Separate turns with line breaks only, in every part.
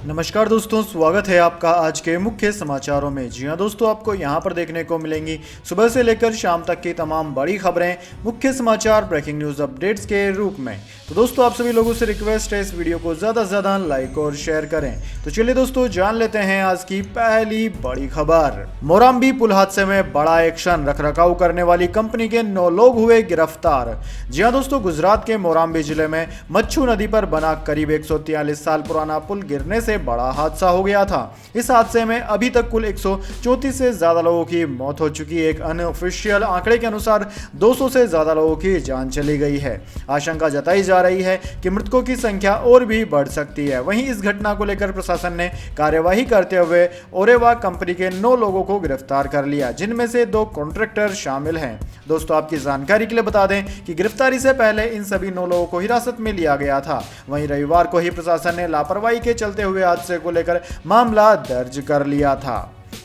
नमस्कार दोस्तों, स्वागत है आपका आज के मुख्य समाचारों में। जी हां दोस्तों, आपको यहां पर देखने को मिलेंगी सुबह से लेकर शाम तक की तमाम बड़ी खबरें मुख्य समाचार ब्रेकिंग न्यूज अपडेट्स के रूप में। तो दोस्तों, आप सभी लोगों से रिक्वेस्ट है इस वीडियो को ज़्यादा से ज़्यादा लाइक और शेयर करें। तो चलिए दोस्तों, जान लेते हैं आज की पहली बड़ी खबर। मोराम्बी पुल हादसे में बड़ा एक्शन, रखरखाव करने वाली कंपनी के 9 लोग हुए गिरफ्तार। जी हां दोस्तों, गुजरात के मोराम्बी जिले में मच्छू नदी पर बना करीब 143 साल पुराना पुल गिरने से बड़ा हादसा हो गया था। इस हादसे में अभी तक कुल 134 से ज्यादा लोगों की मौत हो चुकी है। एक अनऑफिशियल आंकड़े के अनुसार 200 से ज्यादा लोगों की जान चली गई है। आशंका जताई जा रही है कि मृतकों की संख्या और भी बढ़ सकती है। वहीं इस घटना को लेकर प्रशासन ने कार्यवाही करते हुए ओरेवा कंपनी के 9 लोगों को गिरफ्तार कर लिया, जिनमें से 2 कॉन्ट्रैक्टर शामिल हैं। दोस्तों, आपकी जानकारी के लिए बता दें कि गिरफ्तारी से पहले इन सभी 9 लोगों को हिरासत में लिया गया था। वहीं रविवार को ही प्रशासन ने लापरवाही के चलते हुए हादसे को लेकर मामला दर्ज कर लिया था।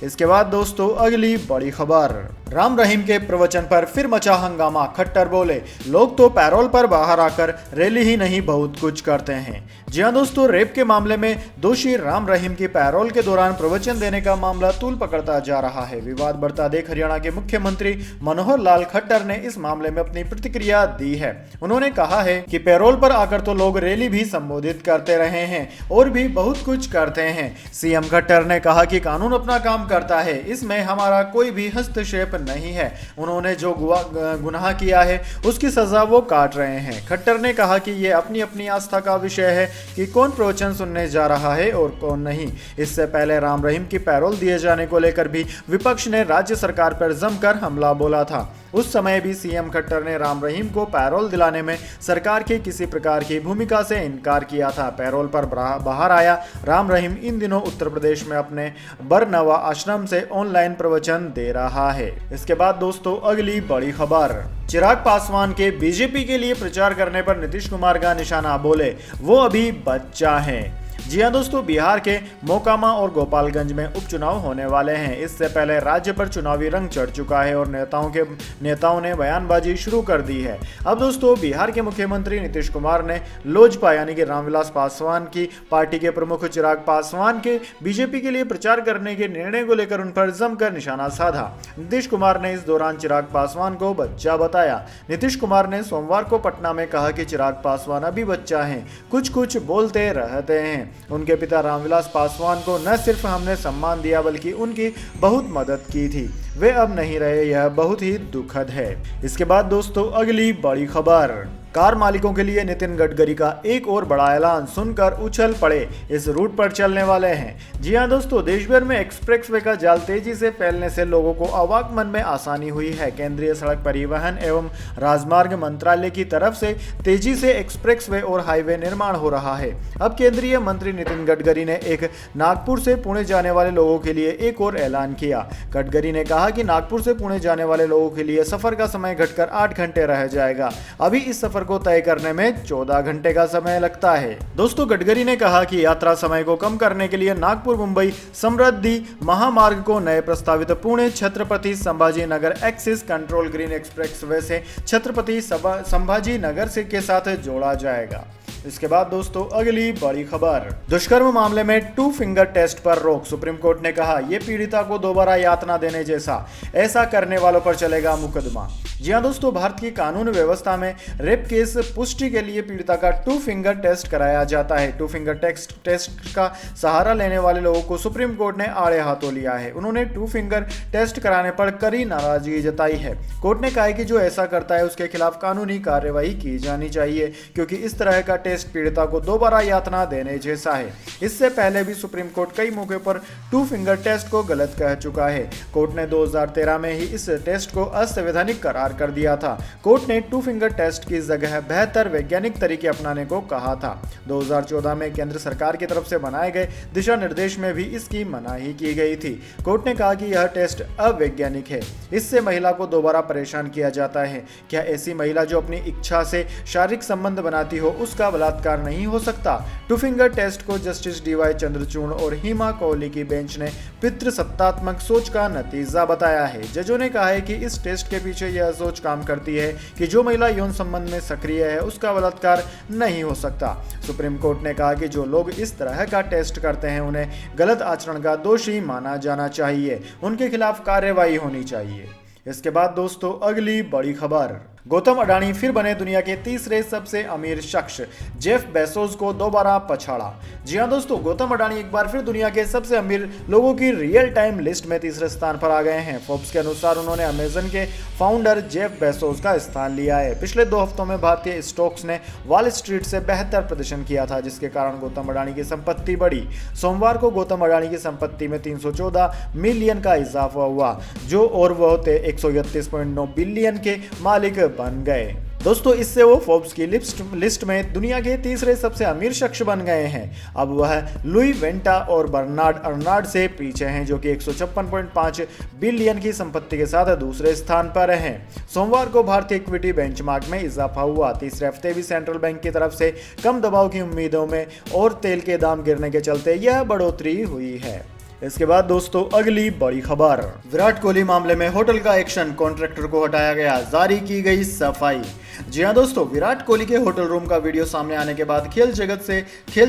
इसके बाद दोस्तों, अगली बड़ी खबर। राम रहीम के प्रवचन पर फिर मचा हंगामा। खट्टर बोले, लोग तो पैरोल पर बाहर आकर रैली ही नहीं बहुत कुछ करते हैं। जी हां दोस्तों, रेप के मामले में दोषी राम रहीम की पैरोल के दौरान प्रवचन देने का मामला तूल पकड़ता जा रहा है। विवाद बढ़ता देख हरियाणा के मुख्यमंत्री मनोहर लाल खट्टर ने इस मामले में अपनी प्रतिक्रिया दी है। उन्होंने कहा है कि पैरोल पर आकर तो लोग रैली भी संबोधित करते रहे हैं और भी बहुत कुछ करते हैं। सीएम खट्टर ने कहा कि कानून अपना काम करता है, इसमें हमारा कोई भी हस्तक्षेप नहीं है। उन्होंने जो गुनाह किया है उसकी सजा वो काट रहे हैं। खट्टर ने कहा कि ये अपनी अपनी आस्था का विषय है कि कौन प्रवचन सुनने जा रहा है और कौन नहीं। इससे पहले राम रहीम की पैरोल दिए जाने को लेकर भी विपक्ष ने राज्य सरकार पर जमकर हमला बोला था। उस समय भी सीएम खट्टर ने राम रहीम को पैरोल दिलाने में सरकार की किसी प्रकार की भूमिका से इनकार किया था। पैरोल पर बाहर आया राम रहीम इन दिनों उत्तर प्रदेश में अपने बरनवा आश्रम से ऑनलाइन प्रवचन दे रहा है। इसके बाद दोस्तों, अगली बड़ी खबर। चिराग पासवान के बीजेपी के लिए प्रचार करने पर नीतीश कुमार का निशाना, बोले वो अभी बच्चा है। जी हां दोस्तों, बिहार के मोकामा और गोपालगंज में उपचुनाव होने वाले हैं। इससे पहले राज्य पर चुनावी रंग चढ़ चुका है और नेताओं ने बयानबाजी शुरू कर दी है। अब दोस्तों, बिहार के मुख्यमंत्री नीतीश कुमार ने लोजपा यानी कि रामविलास पासवान की पार्टी के प्रमुख चिराग पासवान के बीजेपी के लिए प्रचार करने के निर्णय को लेकर उन पर जमकर निशाना साधा। नीतीश कुमार ने इस दौरान चिराग पासवान को बच्चा बताया। नीतीश कुमार ने सोमवार को पटना में कहा कि चिराग पासवान अभी बच्चा है, कुछ कुछ बोलते रहते हैं। उनके पिता रामविलास पासवान को न सिर्फ हमने सम्मान दिया बल्कि उनकी बहुत मदद की थी। वे अब नहीं रहे, यह बहुत ही दुखद है। इसके बाद दोस्तों, अगली बड़ी खबर। कार मालिकों के लिए नितिन गडकरी का एक और बड़ा ऐलान सुनकर उछल पड़े, इस रूट पर चलने वाले हैं। जी हां दोस्तों, देश भर में एक्सप्रेसवे का जाल तेजी से फैलने से लोगों को आवागमन में आसानी हुई है। केंद्रीय सड़क परिवहन एवं राजमार्ग मंत्रालय की तरफ से तेजी से एक्सप्रेसवे और हाईवे निर्माण हो रहा है। अब केंद्रीय मंत्री नितिन गडकरी ने एक नागपुर से पुणे जाने वाले लोगों के लिए एक और ऐलान किया। गडकरी ने कहा कि नागपुर से पुणे जाने वाले लोगों के लिए सफर का समय घटकर 8 घंटे रह जाएगा। अभी इस सफर को तय करने में 14 घंटे का समय लगता है। दोस्तों, गडकरी ने कहा कि यात्रा समय को कम करने के लिए नागपुर मुंबई समृद्धि महामार्ग को नए प्रस्तावित Pune Chhatrapati Sambhaji Nagar axis control green expressway से छत्रपति संभाजी नगर से के साथ जोड़ा जाएगा। इसके बाद दोस्तों, अगली बड़ी खबर। दुष्कर्म मामले में 2 फिंगर टेस्ट पर रोक। सुप्रीम कोर्ट ने कहा यह पीड़िता को दोबारा यातना देने जैसा, ऐसा करने वालों पर चलेगा मुकदमा। जी हां दोस्तों, भारत की कानून व्यवस्था में रेप केस पुष्टि के लिए पीड़िता का 2 फिंगर टेस्ट कराया जाता है। 2 फिंगर टेस्ट का सहारा लेने वाले लोगों को सुप्रीम कोर्ट ने आड़े हाथों लिया है। उन्होंने 2 फिंगर टेस्ट कराने पर कड़ी नाराजगी जताई है। कोर्ट ने कहा है कि जो ऐसा करता है उसके खिलाफ कानूनी कार्यवाही की जानी चाहिए, क्योंकि इस तरह का टेस्ट पीड़िता को दोबारा यातना देने जैसा है। इससे पहले भी सुप्रीम कोर्ट कई मौके पर 2 फिंगर टेस्ट को गलत कह चुका है। कोर्ट ने 2013 में ही इस टेस्ट को असंवैधानिक करार कर दिया था। कोर्ट ने 2 फिंगर टेस्ट की जगह बेहतर वैज्ञानिक तरीके अपनाने को कहा था। 2014 में केंद्र सरकार की तरफ से बनाए गए दिशा निर्देश में भी इसकी मनाही की गई थी। कोर्ट ने कहा कि यह टेस्ट अवैज्ञानिक है, इससे महिला को दोबारा परेशान किया जाता है। क्या ऐसी महिला जो अपनी इच्छा से शारीरिक संबंध बनाती हो उसका बलात्कार नहीं हो सकता? 2 फिंगर टेस्ट को जस्टिस DY चंद्रचूड़ और हिमा कोहली की बेंच ने पितृसत्तात्मक सोच का नतीजा बताया है। जजों ने कहा है कि इस टेस्ट के पीछे यह सोच काम करती है कि जो महिला यौन संबंध में सक्रिय है उसका बलात्कार नहीं हो सकता। सुप्रीम कोर्ट ने कहा कि जो लोग इस तरह का टेस्ट करते हैं उन्हें गलत आचरण का दोषी माना जाना चाहिए, उनके खिलाफ कार्रवाई होनी चाहिए। इसके बाद दोस्तों अगली बड़ी खबर, गौतम अडानी फिर बने दुनिया के तीसरे सबसे अमीर शख्स, जेफ बेजोस को दोबारा पछाड़ा। जी हां दोस्तों, गौतम अडानी एक बार फिर दुनिया के सबसे अमीर लोगों की रियल टाइम लिस्ट में तीसरे स्थान पर आ गए हैं। फोर्ब्स के अनुसार उन्होंने अमेजन के फाउंडर जेफ बेजोस का स्थान लिया है। पिछले 2 हफ्तों में भारतीय स्टॉक्स ने वॉल स्ट्रीट से बेहतर प्रदर्शन किया था, जिसके कारण गौतम अडानी की संपत्ति बढ़ी। सोमवार को गौतम अडानी की संपत्ति में 314 मिलियन का इजाफा हुआ, जो और वह 131.9 बिलियन के मालिक बन गए। दोस्तों इससे वो फोर्ब्स की लिस्ट में दुनिया के तीसरे सबसे अमीर शख्स बन गए हैं। अब वह लुई वेंटा और बर्नार्ड अर्नाल्ड से पीछे हैं, जो कि 156.5 बिलियन की संपत्ति के साथ दूसरे स्थान पर हैं। सोमवार को भारतीय इक्विटी बेंचमार्क में इजाफा हुआ। तीसरे हफ्ते भी सेंट्रल बैंक की तरफ से कम दबाव की उम्मीदों में और तेल के दाम गिरने के चलते यह बढ़ोतरी हुई है। इसके बाद दोस्तों अगली बड़ी खबर, विराट कोहली मामले में होटल का एक्शन, कॉन्ट्रैक्टर को हटाया गया, जारी की गई सफाई। जी हां दोस्तों, विराट कोहली के होटल रूम का वीडियो सामने आने के बाद खेल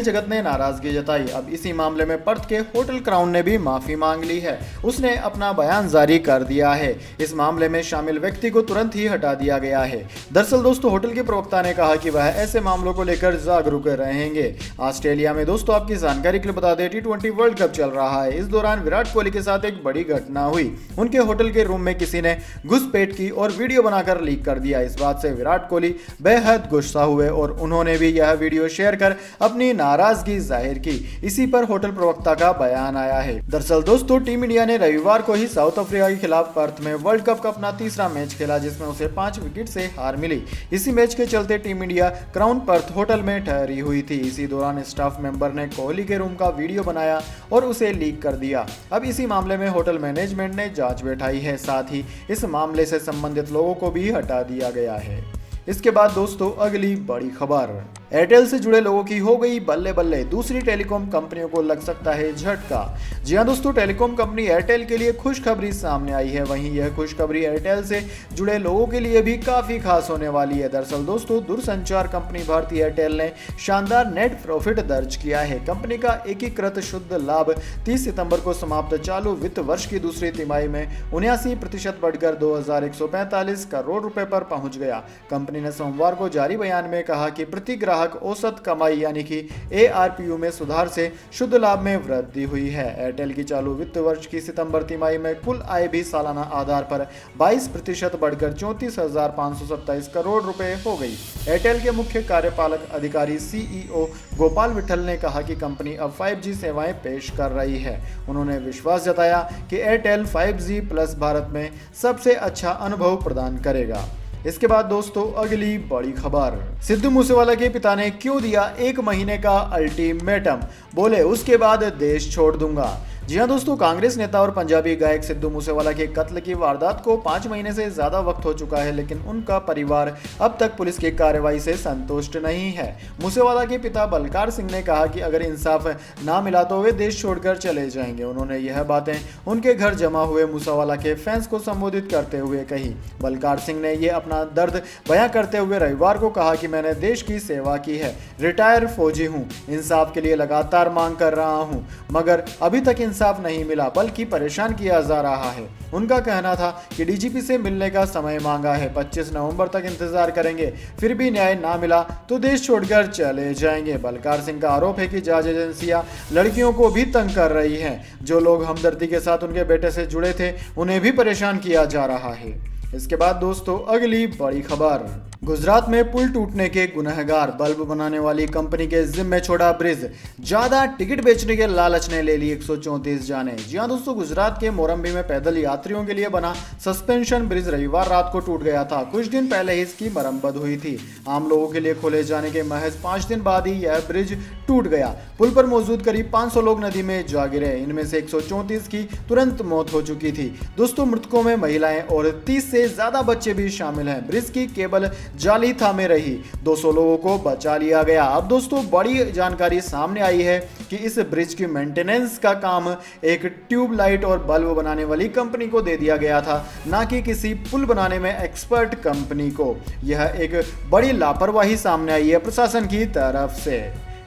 जगत ने नाराजगी जताई। अब इसी मामले में पर्थ के होटल क्राउन ने भी माफी मांग ली है। उसने अपना बयान जारी कर दिया है। इस मामले में शामिल व्यक्ति को तुरंत ही हटा दिया गया है। दरअसल दोस्तों होटल के प्रवक्ता ने कहा कि वह ऐसे मामलों को लेकर जागरूक रहेंगे। ऑस्ट्रेलिया में दोस्तों आपकी जानकारी के लिए बता दें, T20 वर्ल्ड कप चल रहा है। इस दौरान विराट कोहली के साथ एक बड़ी घटना हुई। उनके होटल के रूम में किसी ने घुसपैठ की और वीडियो बनाकर लीक कर दिया। इस बात से विराट कोहली बेहद गुस्सा हुए और उन्होंने भी यह वीडियो शेयर कर अपनी नाराजगी जाहिर की। इसी पर होटल प्रवक्ता का बयान आया है। दरअसल दोस्तों टीम इंडिया ने रविवार को ही साउथ अफ्रीका के खिलाफ पर्थ में वर्ल्ड कप का अपना तीसरा मैच खेला, जिसमें उसे 5 विकेट से हार मिली। इसी मैच के चलते team India crown Perth hotel में ठहरी हुई थी। इसी दौरान स्टाफ मेंबर ने कोहली के रूम का वीडियो बनाया और उसे लीक कर दिया। अब इसी मामले में होटल मैनेजमेंट ने जांच बैठाई है। साथ ही इस मामले से संबंधित लोगों को भी हटा दिया गया है। इसके बाद दोस्तों अगली बड़ी खबर, एयरटेल से जुड़े लोगों की हो गई बल्ले बल्ले, दूसरी टेलीकॉम कंपनियों को लग सकता है झटका। जी हां दोस्तों, टेलीकॉम कंपनी एयरटेल के लिए खुशखबरी सामने आई है। वहीं यह खुशखबरी एयरटेल से जुड़े लोगों के लिए भी काफी खास होने वाली है। दरअसल दोस्तों दूरसंचार कंपनी भारती एयरटेल ने शानदार नेट प्रॉफिट दर्ज किया है। कंपनी का एकीकृत शुद्ध लाभ 30 सितंबर को समाप्त चालू वित्त वर्ष की दूसरी तिमाही में 79% बढ़कर 2145 करोड़ रुपए पर पहुंच गया। कंपनी ने सोमवार को जारी बयान में कहा कि प्रति ग्राहक औसत कमाई यानी कि ARPU में सुधार से शुद्ध लाभ में वृद्धि हुई है। एयरटेल की चालू वित्त वर्ष की सितंबर तिमाही में कुल आय भी सालाना आधार पर 22% बढ़कर 34,527 करोड़ रुपए हो गई। एयरटेल के मुख्य कार्यपालक अधिकारी CEO गोपाल विठल ने कहा कि कंपनी अब 5G सेवाएं पेश कर रही है। उन्होंने विश्वास जताया कि एयरटेल 5G प्लस भारत में सबसे अच्छा अनुभव प्रदान करेगा। इसके बाद दोस्तों अगली बड़ी खबर, सिद्धू मूसेवाला के पिता ने क्यों दिया 1 महीने का अल्टीमेटम, बोले उसके बाद देश छोड़ दूंगा। जी हां दोस्तों, कांग्रेस नेता और पंजाबी गायक सिद्धू मूसेवाला के कत्ल की वारदात को 5 महीने से ज्यादा वक्त हो चुका है, लेकिन उनका परिवार अब तक पुलिस की कार्रवाई से संतुष्ट नहीं है। मूसेवाला के पिता बलकार सिंह ने कहा कि अगर इंसाफ ना मिला तो वे देश छोड़कर चले जाएंगे। उन्होंने यह बातें उनके घर जमा हुए मूसेवाला के फैंस को संबोधित करते हुए कही। बलकार सिंह ने ये अपना दर्द बयां करते हुए रविवार को कहा कि मैंने देश की सेवा की है, रिटायर फौजी हूं, इंसाफ के लिए लगातार मांग कर रहा हूं, मगर अभी तक इंसाफ नहीं मिला बल्कि परेशान किया जा रहा है। उनका कहना था कि DGP से मिलने का समय मांगा है, 25 नवंबर तक इंतजार करेंगे, फिर भी न्याय ना मिला तो देश छोड़कर चले जाएंगे। बलकार सिंह का आरोप है कि जांच एजेंसियां लड़कियों को भी तंग कर रही हैं। जो लोग हमदर्दी के साथ उनके बेटे से जुड़े थे उन्हें भी परेशान किया जा रहा है। इसके बाद दोस्तों अगली बड़ी खबर, गुजरात में पुल टूटने के गुनहगार, बल्ब बनाने वाली कंपनी के जिम्मे छोड़ा ब्रिज, ज्यादा टिकट बेचने के लालच ने ले ली 134 जाने। जी हां दोस्तों, गुजरात के मोरंबी में पैदल यात्रियों के लिए बना सस्पेंशन ब्रिज रविवार रात को टूट गया था। कुछ दिन पहले ही इसकी मरम्मत हुई थी। आम लोगों के लिए खोले जाने के महज 5 दिन बाद ही यह ब्रिज टूट गया। पुल पर मौजूद करीब 500 लोग नदी में जा गिरे। इनमें से 134 की तुरंत मौत हो चुकी थी। दोस्तों मृतकों में महिलाएं और 30 से ज्यादा बच्चे भी शामिल हैं। ब्रिज की केबल जाली थामे रही, 200 लोगों को बचा लिया गया। अब दोस्तों बड़ी जानकारी सामने आई है कि इस ब्रिज की मेंटेनेंस का काम एक ट्यूबलाइट और बल्ब बनाने वाली कंपनी को दे दिया गया था, ना कि किसी पुल बनाने में एक्सपर्ट कंपनी को। यह एक बड़ी लापरवाही सामने आई है प्रशासन की तरफ से।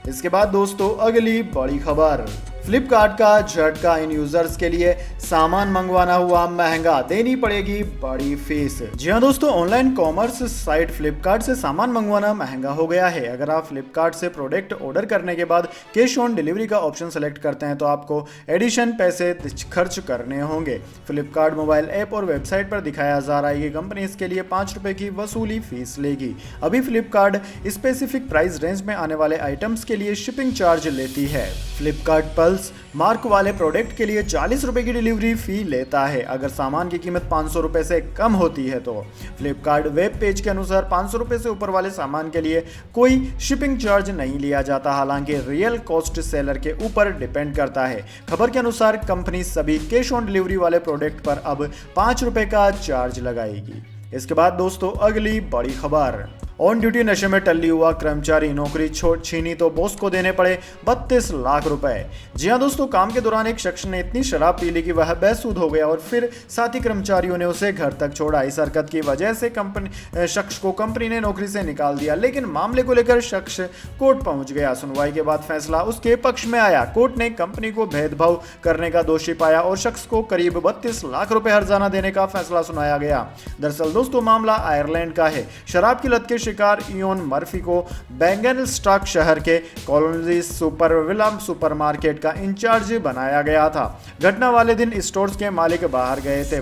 इसके बाद दोस्तों अगली बड़ी खबर, फ्लिपकार्ट का झटका, इन यूजर्स के लिए सामान मंगवाना हुआ महंगा, देनी पड़ेगी बड़ी फीस। जी हाँ दोस्तों, ऑनलाइन कॉमर्स साइट फ्लिपकार्ट से सामान मंगवाना महंगा हो गया है। अगर आप फ्लिपकार्ट से प्रोडक्ट ऑर्डर करने के बाद कैश ऑन डिलीवरी का ऑप्शन सेलेक्ट करते हैं तो आपको एडिशन पैसे खर्च करने होंगे। फ्लिपकार्ट मोबाइल ऐप और वेबसाइट पर दिखाया जा रहा है कि कंपनी इसके लिए 5 रुपए की वसूली फीस लेगी। अभी फ्लिपकार्ट स्पेसिफिक प्राइस रेंज में आने वाले आइटम्स के लिए शिपिंग चार्ज लेती है। फ्लिपकार्ट पल्स मार्क वाले प्रोडक्ट के लिए 40 रुपए की डिलीवरी फी लेता है। अगर सामान की कीमत 500 रुपए से कम होती है तो फ्लिपकार्ट वेब पेज के अनुसार 500 रुपए से ऊपर वाले सामान के लिए कोई शिपिंग चार्ज नहीं लिया जाता। हालांकि रियल कॉस्ट सेलर के ऊपर डिपेंड करता है। खबर के अनुसार कंपनी सभी कैश ऑन डिलीवरी वाले प्रोडक्ट पर अब 5 रुपए का चार्ज लगाएगी। इसके बाद दोस्तों अगली बड़ी खबर, ऑन ड्यूटी नशे में टल्ली हुआ कर्मचारी, नौकरी छीनी तो बॉस को देने पड़े 32 लाख रुपए। जी हाँ दोस्तों, काम के दौरान एक शख्स ने इतनी शराब पी ली कि वह बेसुध हो गया और फिर साथी कर्मचारियों ने उसे घर तक छोड़ा। इस हरकत की वजह से शख्स को कंपनी ने नौकरी से निकाल दिया, लेकिन मामले को लेकर शख्स कोर्ट पहुंच गया। सुनवाई के बाद फैसला उसके पक्ष में आया। कोर्ट ने कंपनी को भेदभाव करने का दोषी पाया और शख्स को करीब 32 लाख रुपए हर्जाना देने का फैसला सुनाया गया। दरअसल दोस्तों मामला आयरलैंड का है। शराब की लत के शिकार इयोन मर्फी को बेंगनस्टॉक शहर के कॉलोनी सुपरविलम सुपरमार्केट का इंचार्ज बनाया गया था। घटना वाले दिन स्टोर्स के मालिक बाहर गए थे।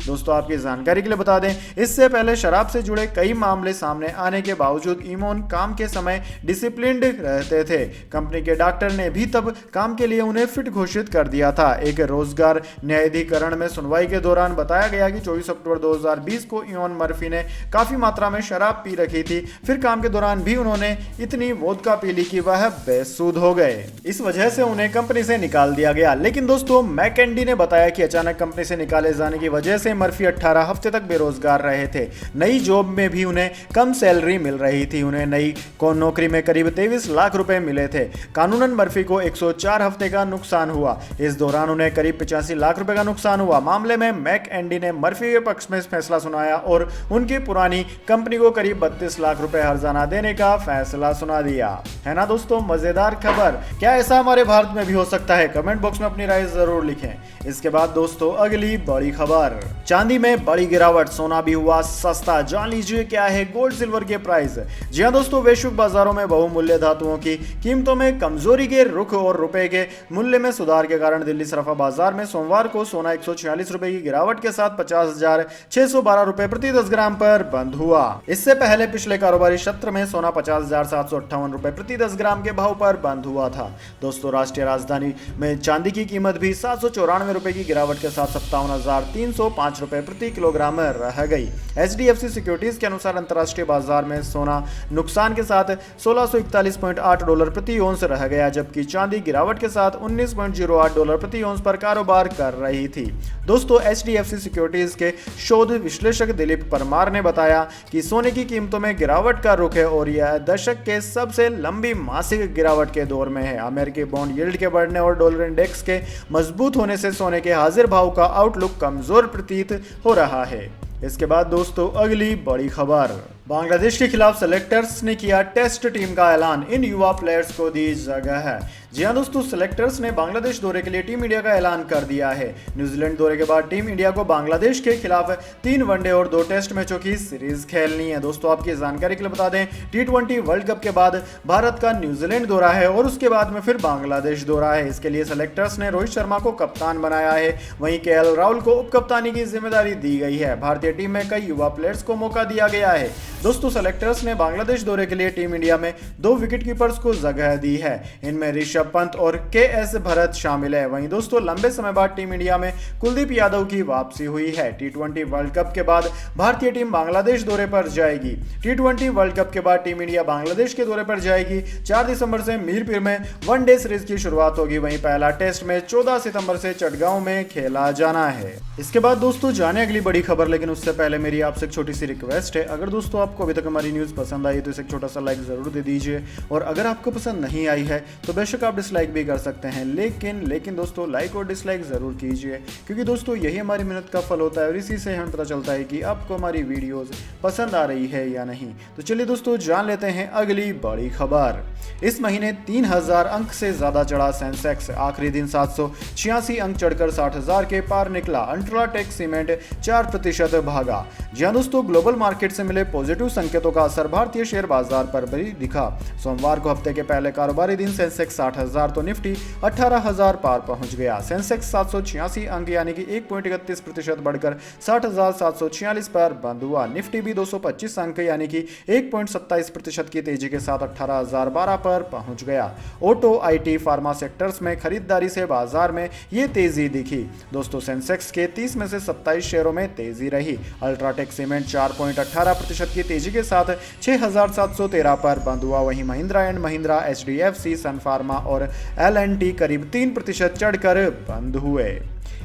दोस्तों आपकी जानकारी के लिए बता दें, इससे पहले शराब से जुड़े कई मामले सामने आने के बावजूद इमोन काम के समय डिसिप्लिन्ड रहते थे। कंपनी के डॉक्टर ने भी तब काम के लिए उन्हें फिट घोषित कर दिया था। एक रोजगार न्यायाधिकरण में सुनवाई के दौरान बताया गया कि 24 अक्टूबर 2020 को इयोन मर्फी ने काफी मात्रा में शराब पी रखी थी। फिर काम के दौरान भी उन्होंने इतनी वोदका पी ली कि वह बेसुध हो गए। इस वजह से उन्हें कंपनी से निकाल दिया गया। लेकिन दोस्तों मैकेंडी ने बताया कि अचानक कंपनी से निकाले जाने की वजह से मर्फी 18 हफ्ते तक बेरोजगार रहे थे। नई जॉब में भी उन्हें कम सैलरी मिल रही थी। उन्हें नई नौकरी में करीब 23 लाख रुपए मिले थे। कानूनन मर्फी को 104 हफ्ते का नुकसान हुआ। इस दौरान उन्हें करीब 85 लाख रुपए का नुकसान हुआ। मामले में मैकेंडी ने मर्फी के पक्ष में फैसला सुनाया और उनकी पुरानी कंपनी को करीब 32 लाख रुपए हर्जाना देने का फैसला सुना दिया। है ना दोस्तों मजेदार खबर। क्या ऐसा हमारे भारत में भी हो सकता है? कमेंट बॉक्स में अपनी राय जरूर लिखें। इसके बाद दोस्तों अगली बड़ी खबर, चांदी में बड़ी गिरावट, सोना भी हुआ सस्ता। जान लीजिए क्या है गोल्ड सिल्वर के प्राइस। जी हाँ दोस्तों, वैश्विक बाजारों में बहुमूल्य धातुओं की कीमतों में कमजोरी के रुख और रुपए के मूल्य में सुधार के कारण दिल्ली सराफा बाजार में सोमवार को सोना 146 रुपए की गिरावट के साथ 50,612 रुपए प्रति 10 ग्राम पर बंद हुआ। इससे पहले पिछले कारोबारी सत्र में सोना 50,758 रुपए प्रति 10 ग्राम के भाव पर बंद हुआ था। दोस्तों राष्ट्रीय राजधानी में चांदी की कीमत भी 794 रुपए की गिरावट के साथ 57,305 रुपए प्रति किलोग्राम रह गई। HDFC सिक्योरिटीज के अनुसार अंतर्राष्ट्रीय बाजार में सोना नुकसान के साथ 1641.8 डॉलर प्रति औंस रह गया, जबकि चांदी गिरावट के साथ 19.08 डॉलर प्रति औंस पर कारोबार कर रही थी। दोस्तों HDFC सिक्योरिटीज के शोध विश्लेषक दिलीप परमार ने बताया कि सोने की कीमतों में गिरावट का रुख है और यह दशक के सबसे लंबी मासिक गिरावट के दौर में है। अमेरिकी बॉन्ड यील्ड के बढ़ने और डॉलर इंडेक्स के मजबूत होने से सोने के हाजिर भाव का आउटलुक कमजोर प्रतीत हो रहा है। इसके बाद दोस्तों अगली बड़ी खबर, बांग्लादेश के खिलाफ सेलेक्टर्स ने किया टेस्ट टीम का ऐलान, इन युवा प्लेयर्स को दी जगह है। जी हाँ दोस्तों, सेलेक्टर्स ने बांग्लादेश दौरे के लिए टीम इंडिया का ऐलान कर दिया है। न्यूजीलैंड दौरे के बाद टीम इंडिया को बांग्लादेश के खिलाफ 3 वनडे और 2 टेस्ट मैचों की सीरीज खेलनी है। दोस्तों आपकी जानकारी के लिए बता दें, T20 वर्ल्ड कप के बाद भारत का न्यूजीलैंड दौरा है और उसके बाद में फिर बांग्लादेश दौरा है। इसके लिए सेलेक्टर्स ने रोहित शर्मा को कप्तान बनाया है, वहीं KL राहुल को उप कप्तानी की जिम्मेदारी दी गई है। भारतीय टीम में कई युवा प्लेयर्स को मौका दिया गया है। दोस्तों सेलेक्टर्स ने बांग्लादेश दौरे के लिए टीम इंडिया में 2 विकेटकीपर्स को जगह दी है। इनमें ऋषभ पंत और KS भरत शामिल है। वहीं दोस्तों लंबे समय बाद टीम इंडिया में कुलदीप यादव की वापसी हुई है। T20 वर्ल्ड कप के बाद भारतीय टीम बांग्लादेश दौरे पर जाएगी। T20 वर्ल्ड कप के बाद टीम इंडिया बांग्लादेश के दौरे पर जाएगी। 4 दिसंबर से मीरपुर में वनडे सीरीज की शुरुआत होगी। वहीं पहला टेस्ट में 14 सितंबर से चटगांव में खेला जाना है। इसके बाद दोस्तों जाने अगली बड़ी खबर, लेकिन उससे पहले मेरी आपसे एक छोटी सी रिक्वेस्ट है। अगर दोस्तों आपको अभी तक हमारी न्यूज़ पसंद आई तो इसे एक छोटा सा लाइक ज़रूर दे दीजिए, और अगर आपको पसंद नहीं आई है तो बेशक आप डिसलाइक भी कर सकते हैं, लेकिन दोस्तों लाइक और डिसलाइक ज़रूर कीजिए, क्योंकि दोस्तों यही हमारी मेहनत का फल होता है और इसी से हमें पता चलता है कि आपको हमारी वीडियोज़ पसंद आ रही है या नहीं। तो चलिए दोस्तों जान लेते हैं अगली बड़ी खबर। इस महीने 3000 अंक से ज़्यादा चढ़ा सेंसेक्स, आखिरी दिन 786 अंक चढ़कर 60,000 के पार निकला। अल्ट्राटेक सीमेंट 4% भागा। जी हाँ दोस्तों, ग्लोबल मार्केट से मिले पॉजिटिव संकेतों का असर भारतीय शेयर बाजार पर भी दिखा। सोमवार को हफ्ते के पहले कारोबारी दिन सेंसेक्स 60,000 तो निफ्टी 18,000 पार पहुंच गया। सेंसेक्स 786 अंक यानी कि 1.31% बढ़कर 60,746 पर बंद हुआ। निफ्टी भी 225 अंक यानी कि 1.27% की तेजी के साथ 18,012 पर पहुंच गया। ऑटो, आईटी, फार्मा सेक्टर्स में खरीदारी से बाजार में ये तेजी दिखी। दोस्तों सेंसेक्स के 30 में से 27 शेयरों में तेजी रही। अल्ट्राटेक सीमेंट 4.18% की तेजी के साथ 6,713 पर बंद हुआ। वहीं महिंद्रा एंड महिंद्रा, एचडीएफसी, सन फार्मा और एल&टी करीब 3% चढ़कर बंद हुए।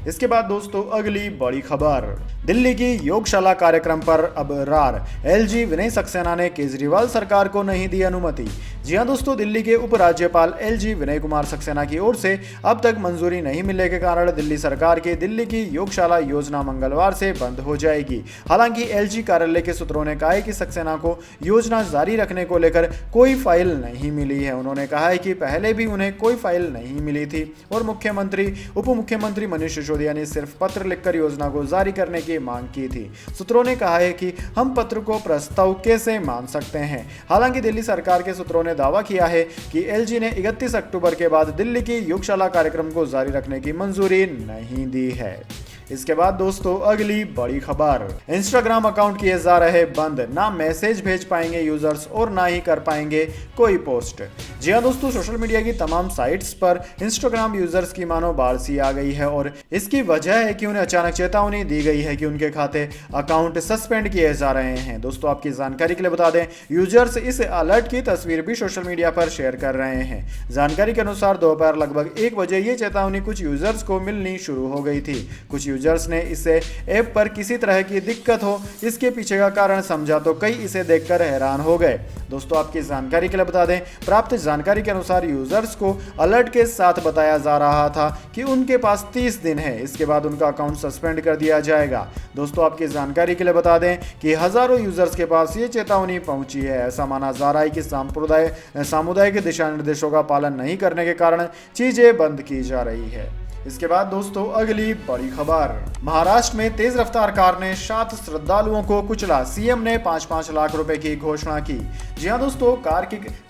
इसके बाद दोस्तों अगली बड़ी खबर, दिल्ली की योगशाला कार्यक्रम पर अब रार। एलजी विनय सक्सेना ने केजरीवाल सरकार को नहीं दी अनुमति। जी हां दोस्तों, दिल्ली के उपराज्यपाल एलजी विनय कुमार सक्सेना की ओर से अब तक मंजूरी नहीं मिलने के कारण दिल्ली सरकार की दिल्ली की योगशाला योजना मंगलवार से बंद हो जाएगी। हालांकि एलजी कार्यालय के सूत्रों ने कहा है कि सक्सेना को योजना जारी रखने को लेकर कोई फाइल नहीं मिली है। उन्होंने कहा है कि पहले भी उन्हें कोई फाइल नहीं मिली थी और मुख्यमंत्री, उप मुख्यमंत्री मनीष सिसोदिया ने सिर्फ पत्र लिखकर योजना को जारी करने की मांग की थी। सूत्रों ने कहा है कि हम पत्र को प्रस्ताव कैसे मान सकते हैं। हालांकि दिल्ली सरकार के सूत्रों ने दावा किया है कि एलजी ने 31 अक्टूबर के बाद दिल्ली की योगशाला कार्यक्रम को जारी रखने की मंजूरी नहीं दी है। इसके बाद दोस्तों अगली बड़ी खबर, इंस्टाग्राम अकाउंट किए जा रहे बंद, ना मैसेज भेज पाएंगे यूजर्स और ना ही कर पाएंगे कोई पोस्ट। जी हाँ दोस्तों, सोशल मीडिया की तमाम साइट्स पर इंस्टाग्राम यूजर्स की मानो बाढ़ सी आ गई है और इसकी वजह है कि उन्हें अचानक चेतावनी दी गई है कि उनके खाते अकाउंट सस्पेंड किए जा रहे हैं। दोस्तों आपकी जानकारी के लिए बता दें, यूजर्स इस अलर्ट की तस्वीर भी सोशल मीडिया पर शेयर कर रहे हैं। जानकारी के अनुसार दोपहर लगभग 1 बजे ये चेतावनी कुछ यूजर्स को मिलनी शुरू हो गई थी। कुछ यूजर्स ने इसे ऐप पर किसी तरह की दिक्कत हो इसके पीछे का कारण समझा तो कई इसे देखकर हैरान हो गए। दोस्तों आपकी जानकारी के लिए बता दें, प्राप्त जानकारी के अनुसार यूजर्स को अलर्ट के साथ बताया जा रहा था कि उनके पास 30 दिन है, इसके बाद उनका अकाउंट सस्पेंड कर दिया जाएगा। दोस्तों आपकी जानकारी के लिए बता दें कि हजारों यूजर्स के पास ये चेतावनी पहुंची है। ऐसा माना जा रहा है कि सामुदायिक दिशा निर्देशों का पालन नहीं करने के कारण चीजें बंद की जा रही है। इसके बाद दोस्तों अगली बड़ी खबर, महाराष्ट्र में तेज रफ्तार कार ने 7 श्रद्धालुओं को कुचला, सीएम ने 5-5 लाख रुपए की घोषणा की। जी हां दोस्तों,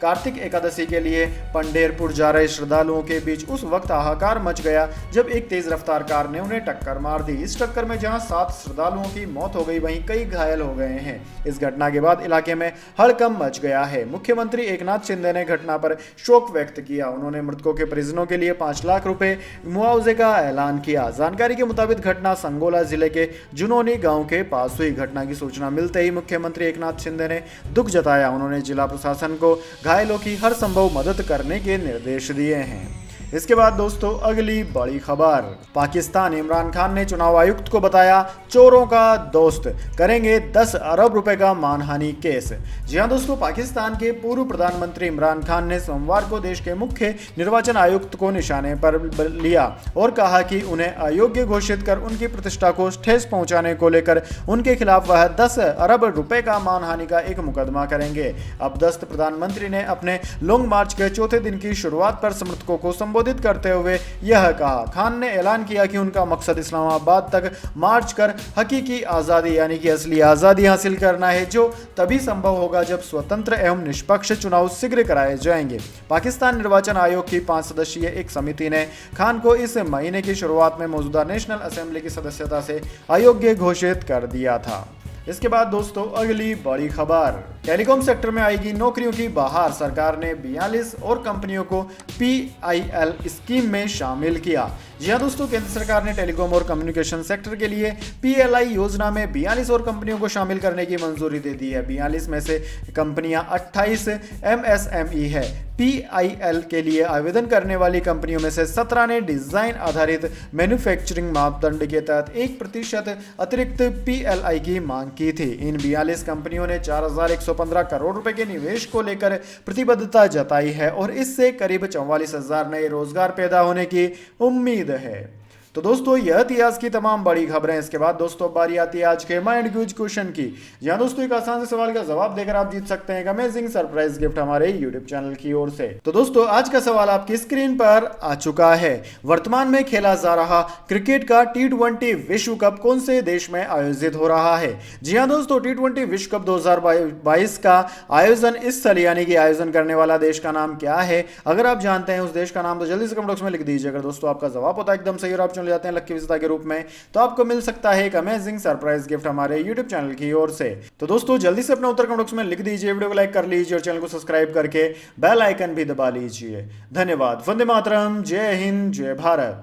कार्तिक एकादशी के लिए पंढरपुर जा रहे श्रद्धालुओं के बीच उस वक्त हाहाकार मच गया जब एक तेज रफ्तार कार ने उन्हें टक्कर मार दी। इस टक्कर में जहां 7 श्रद्धालुओं की मौत हो गई, वहीं कई घायल हो गए हैं। इस घटना के बाद इलाके में हड़कंप मच गया है। मुख्यमंत्री एकनाथ शिंदे ने घटना पर शोक व्यक्त किया। उन्होंने मृतकों के परिजनों के लिए 5 लाख रुपए मुआवजे का ऐलान किया। जानकारी के मुताबिक घटना संगोला जिले के जुनोनी गांव के पास हुई। घटना की सूचना मिलते ही मुख्यमंत्री एकनाथ शिंदे ने दुख जताया। उन्होंने जिला प्रशासन को घायलों की हर संभव मदद करने के निर्देश दिए हैं। इसके बाद दोस्तों अगली बड़ी खबर, पाकिस्तान, इमरान खान ने चुनाव आयुक्त को बताया चोरों का दोस्त, करेंगे 10 अरब रुपए का मानहानि केस। जी हां दोस्तों, पाकिस्तान के पूर्व प्रधानमंत्री इमरान खान ने सोमवार को देश के मुख्य निर्वाचन आयुक्त को निशाने पर लिया और कहा कि उन्हें अयोग्य घोषित कर उनकी प्रतिष्ठा को ठेस पहुंचाने को लेकर उनके खिलाफ वह 10 अरब रुपए का मानहानि का एक मुकदमा करेंगे। अब दस्त प्रधानमंत्री ने अपने लॉन्ग मार्च के चौथे दिन की शुरुआत पर समर्थकों को संबोधित करते हुए यह कहा। खान ने ऐलान किया कि उनका मकसद इस्लामाबाद तक मार्च कर हकीकी आज़ादी यानी कि असली आज़ादी हासिल करना है, जो तभी संभव होगा जब स्वतंत्र एवं निष्पक्ष चुनाव शीघ्र कराए जाएंगे। पाकिस्तान निर्वाचन आयोग की 5 सदस्यीय एक समिति ने खान को इस महीने की शुरुआत में मौजूदा नेशनल असेंबली की सदस्यता से अयोग्य घोषित कर दिया था। इसके बाद दोस्तों अगली बड़ी खबर, टेलीकॉम सेक्टर में आएगी नौकरियों की बहार, सरकार ने 42 और कंपनियों को PIL स्कीम में शामिल किया। जी हाँ दोस्तों, केंद्र सरकार ने टेलीकॉम और कम्युनिकेशन सेक्टर के लिए PLI योजना में 42 और कंपनियों को शामिल करने की मंजूरी दे दी है। 42 में से कंपनियां 28 MSME है। PIL के लिए आवेदन करने वाली कंपनियों में से 17 ने डिजाइन आधारित मैन्युफैक्चरिंग मापदंड के तहत 1% अतिरिक्त PLI की मांग की थी। इन 42 कंपनियों ने 4,115 करोड़ रुपए के निवेश को लेकर प्रतिबद्धता जताई है और इससे करीब 44,000 नए रोजगार पैदा होने की उम्मीद है। तो दोस्तों, यह थी आज की तमाम बड़ी खबरें। इसके बाद दोस्तों बारी आती है आज के माइंड क्यूज क्वेश्चन की। यहाँ दोस्तों एक आसान से सवाल का जवाब देकर आप जीत सकते हैं एक अमेजिंग सरप्राइज गिफ्ट हमारे यूट्यूब चैनल की ओर से। तो दोस्तों आज का सवाल आपकी स्क्रीन पर आ चुका है। वर्तमान में खेला जा रहा क्रिकेट का T20 विश्व कप कौन से देश में आयोजित हो रहा है? जी हाँ दोस्तों, T20 विश्व कप 2022 का आयोजन इस साल यानी कि आयोजन करने वाला देश का नाम क्या है? अगर आप जानते हैं उस देश का नाम तो जल्दी से कमेंट बॉक्स में लिख दीजिए। अगर दोस्तों आपका जवाब होता है एकदम सही और आप चले जाते हैं लकी विजेता के रूप में, तो आपको मिल सकता है एक अमेजिंग सरप्राइज गिफ्ट हमारे यूट्यूब चैनल की ओर से। तो दोस्तों जल्दी से अपना उत्तर कमेंट बॉक्स में लिख दीजिए, वीडियो को लाइक कर लीजिए और चैनल को सब्सक्राइब करके बेल आइकन भी दबा लीजिए। धन्यवाद। वंदे मातरम। जय हिंद, जय भारत।